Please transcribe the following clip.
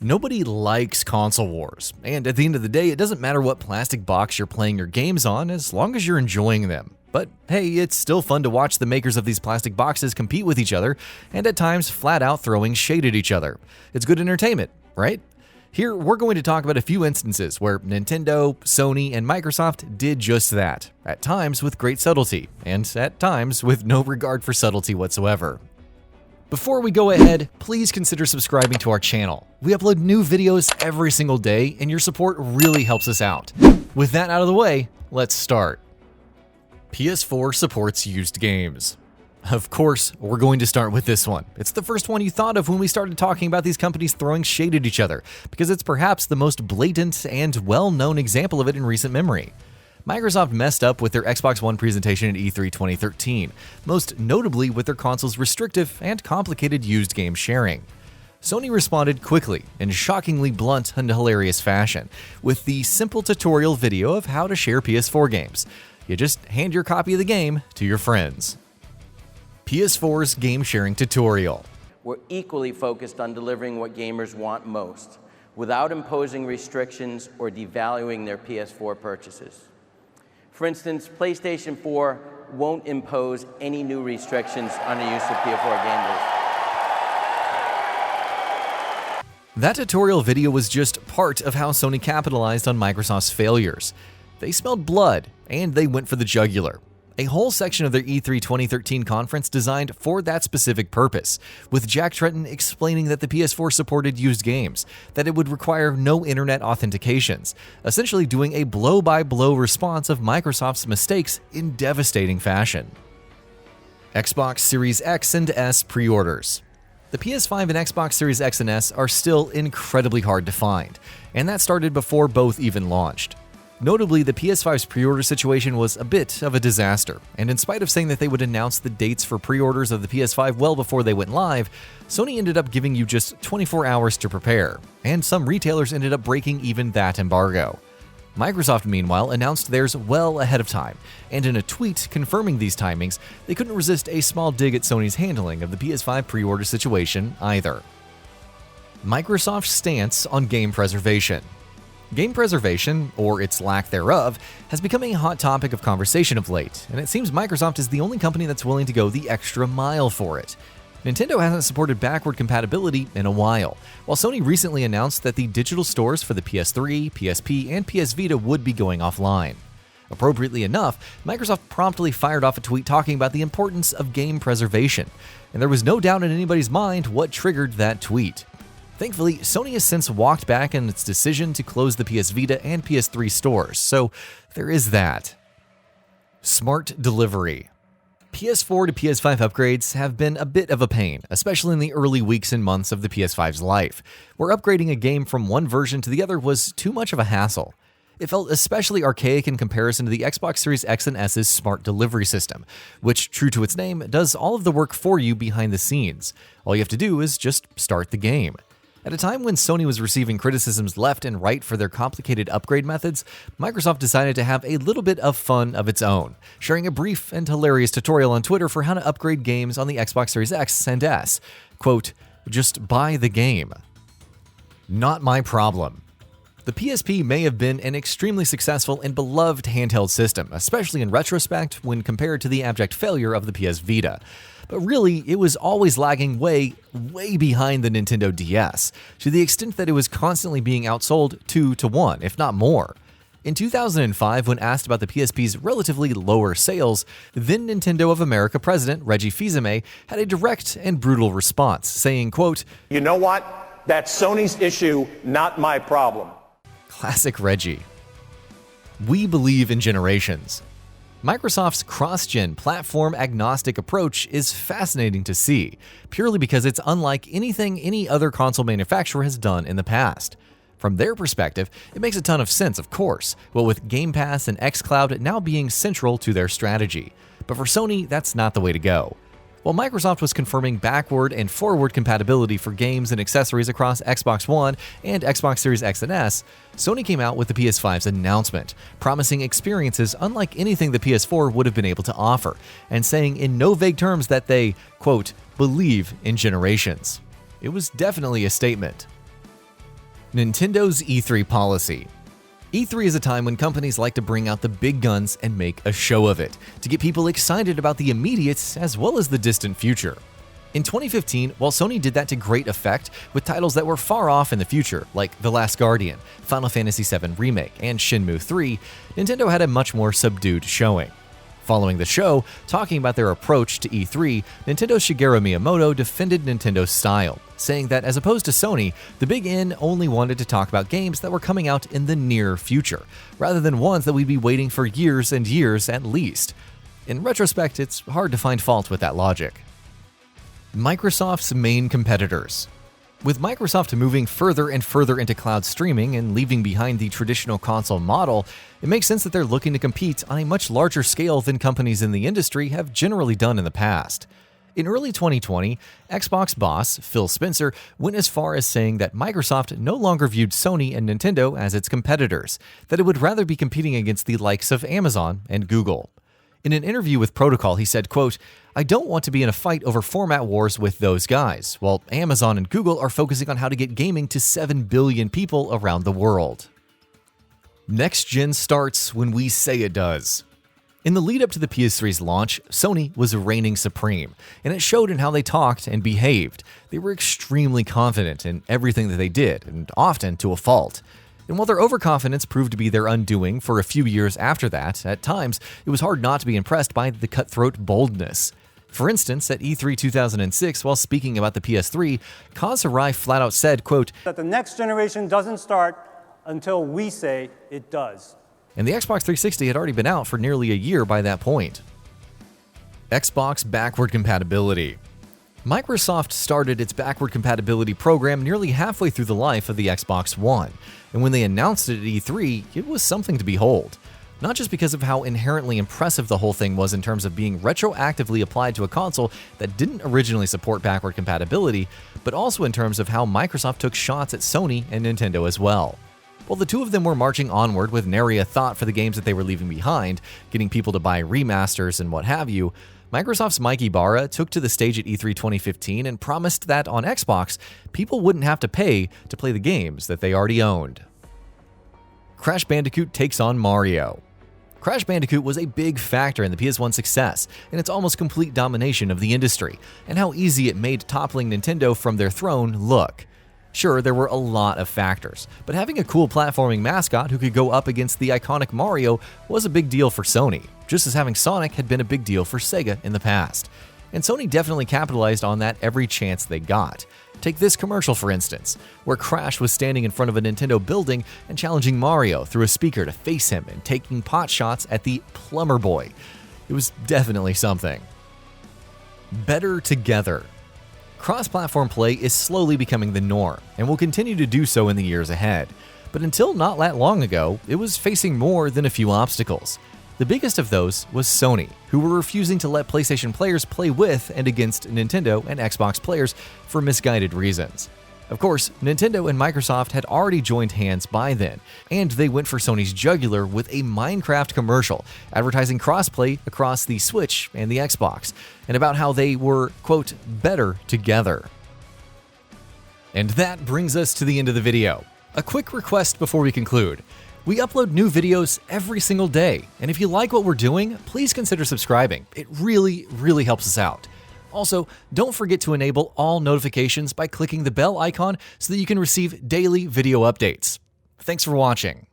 Nobody likes console wars, and at the end of the day, it doesn't matter what plastic box you're playing your games on as long as you're enjoying them. But hey, it's still fun to watch the makers of these plastic boxes compete with each other, and at times flat out throwing shade at each other. It's good entertainment, right? Here, we're going to talk about a few instances where Nintendo, Sony, and Microsoft did just that, at times with great subtlety, and at times with no regard for subtlety whatsoever. Before we go ahead, please consider subscribing to our channel. We upload new videos every single day, and your support really helps us out. With that out of the way, let's start. PS4 supports used games. Of course, we're going to start with this one. It's the first one you thought of when we started talking about these companies throwing shade at each other, because it's perhaps the most blatant and well-known example of it in recent memory. Microsoft messed up with their Xbox One presentation at E3 2013, most notably with their console's restrictive and complicated used game sharing. Sony responded quickly in shockingly blunt and hilarious fashion with the simple tutorial video of how to share PS4 games. You just hand your copy of the game to your friends. PS4's game sharing tutorial. We're equally focused on delivering what gamers want most, without imposing restrictions or devaluing their PS4 purchases. For instance, PlayStation 4 won't impose any new restrictions on the use of PS4 gamers. That tutorial video was just part of how Sony capitalized on Microsoft's failures. They smelled blood, and they went for the jugular. A whole section of their E3 2013 conference designed for that specific purpose, with Jack Tretton explaining that the PS4 supported used games, that it would require no internet authentications, essentially doing a blow-by-blow response of Microsoft's mistakes in devastating fashion. Xbox Series X and S pre-orders. The PS5 and Xbox Series X and S are still incredibly hard to find, and that started before both even launched. Notably, the PS5's pre-order situation was a bit of a disaster, and in spite of saying that they would announce the dates for pre-orders of the PS5 well before they went live, Sony ended up giving you just 24 hours to prepare, and some retailers ended up breaking even that embargo. Microsoft, meanwhile, announced theirs well ahead of time, and in a tweet confirming these timings, they couldn't resist a small dig at Sony's handling of the PS5 pre-order situation either. Microsoft's stance on game preservation. Game preservation, or its lack thereof, has become a hot topic of conversation of late, and it seems Microsoft is the only company that's willing to go the extra mile for it. Nintendo hasn't supported backward compatibility in a while, while Sony recently announced that the digital stores for the PS3, PSP, and PS Vita would be going offline. Appropriately enough, Microsoft promptly fired off a tweet talking about the importance of game preservation, and there was no doubt in anybody's mind what triggered that tweet. Thankfully, Sony has since walked back on its decision to close the PS Vita and PS3 stores, so there is that. Smart delivery. PS4 to PS5 upgrades have been a bit of a pain, especially in the early weeks and months of the PS5's life, where upgrading a game from one version to the other was too much of a hassle. It felt especially archaic in comparison to the Xbox Series X and S's smart delivery system, which, true to its name, does all of the work for you behind the scenes. All you have to do is just start the game. At a time when Sony was receiving criticisms left and right for their complicated upgrade methods, Microsoft decided to have a little bit of fun of its own, sharing a brief and hilarious tutorial on Twitter for how to upgrade games on the Xbox Series X and S. Quote, "Just buy the game." Not my problem. The PSP may have been an extremely successful and beloved handheld system, especially in retrospect when compared to the abject failure of the PS Vita. But really, it was always lagging way behind the Nintendo DS, to the extent that it was constantly being outsold 2-1, if not more. In 2005, when asked about the PSP's relatively lower sales, then Nintendo of America president Reggie Fils-Aimé had a direct and brutal response, saying, quote, "You know what? That's Sony's issue, not my problem." Classic Reggie. We believe in generations. Microsoft's cross-gen platform agnostic approach is fascinating to see, purely because it's unlike anything any other console manufacturer has done in the past. From their perspective, it makes a ton of sense, of course, but with Game Pass and xCloud now being central to their strategy. But for Sony, that's not the way to go. While Microsoft was confirming backward and forward compatibility for games and accessories across Xbox One and Xbox Series X and S, Sony came out with the PS5's announcement, promising experiences unlike anything the PS4 would have been able to offer, and saying in no vague terms that they, quote, believe in generations. It was definitely a statement. Nintendo's E3 policy. E3 is a time when companies like to bring out the big guns and make a show of it, to get people excited about the immediate as well as the distant future. In 2015, while Sony did that to great effect with titles that were far off in the future, like The Last Guardian, Final Fantasy VII Remake, and Shenmue 3, Nintendo had a much more subdued showing. Following the show, talking about their approach to E3, Nintendo's Shigeru Miyamoto defended Nintendo's style, saying that as opposed to Sony, the Big N only wanted to talk about games that were coming out in the near future, rather than ones that we'd be waiting for years and years at least. In retrospect, it's hard to find fault with that logic. Microsoft's main competitors. With Microsoft moving further and further into cloud streaming and leaving behind the traditional console model, it makes sense that they're looking to compete on a much larger scale than companies in the industry have generally done in the past. In early 2020, Xbox boss Phil Spencer went as far as saying that Microsoft no longer viewed Sony and Nintendo as its competitors, that it would rather be competing against the likes of Amazon and Google. In an interview with Protocol, he said, quote, "I don't want to be in a fight over format wars with those guys, while Amazon and Google are focusing on how to get gaming to 7 billion people around the world." Next gen starts when we say it does. In the lead up to the PS3's launch, Sony was reigning supreme, and it showed in how they talked and behaved. They were extremely confident in everything that they did, and often to a fault. And while their overconfidence proved to be their undoing for a few years after that, at times it was hard not to be impressed by the cutthroat boldness. For instance, at E3 2006, while speaking about the PS3, Kaz Hirai flat out said, quote, "that the next generation doesn't start until we say it does." And the Xbox 360 had already been out for nearly a year by that point. Xbox backward compatibility. Microsoft started its backward compatibility program nearly halfway through the life of the Xbox One, and when they announced it at E3, it was something to behold. Not just because of how inherently impressive the whole thing was in terms of being retroactively applied to a console that didn't originally support backward compatibility, but also in terms of how Microsoft took shots at Sony and Nintendo as well. While the two of them were marching onward with nary a thought for the games that they were leaving behind, getting people to buy remasters and what have you, Microsoft's Mike Ibarra took to the stage at E3 2015 and promised that on Xbox, people wouldn't have to pay to play the games that they already owned. Crash Bandicoot takes on Mario. Crash Bandicoot was a big factor in the PS1's success and its almost complete domination of the industry, and how easy it made toppling Nintendo from their throne look. Sure, there were a lot of factors, but having a cool platforming mascot who could go up against the iconic Mario was a big deal for Sony, just as having Sonic had been a big deal for Sega in the past. And Sony definitely capitalized on that every chance they got. Take this commercial, for instance, where Crash was standing in front of a Nintendo building and challenging Mario through a speaker to face him and taking pot shots at the Plumber Boy. It was definitely something. Better together. Cross-platform play is slowly becoming the norm, and will continue to do so in the years ahead. But until not that long ago, it was facing more than a few obstacles. The biggest of those was Sony, who were refusing to let PlayStation players play with and against Nintendo and Xbox players for misguided reasons. Of course, Nintendo and Microsoft had already joined hands by then, and they went for Sony's jugular with a Minecraft commercial advertising crossplay across the Switch and the Xbox, and about how they were, quote, better together. And that brings us to the end of the video. A quick request before we conclude. We upload new videos every single day, and if you like what we're doing, please consider subscribing. It really, really helps us out. Also, don't forget to enable all notifications by clicking the bell icon so that you can receive daily video updates. Thanks for watching.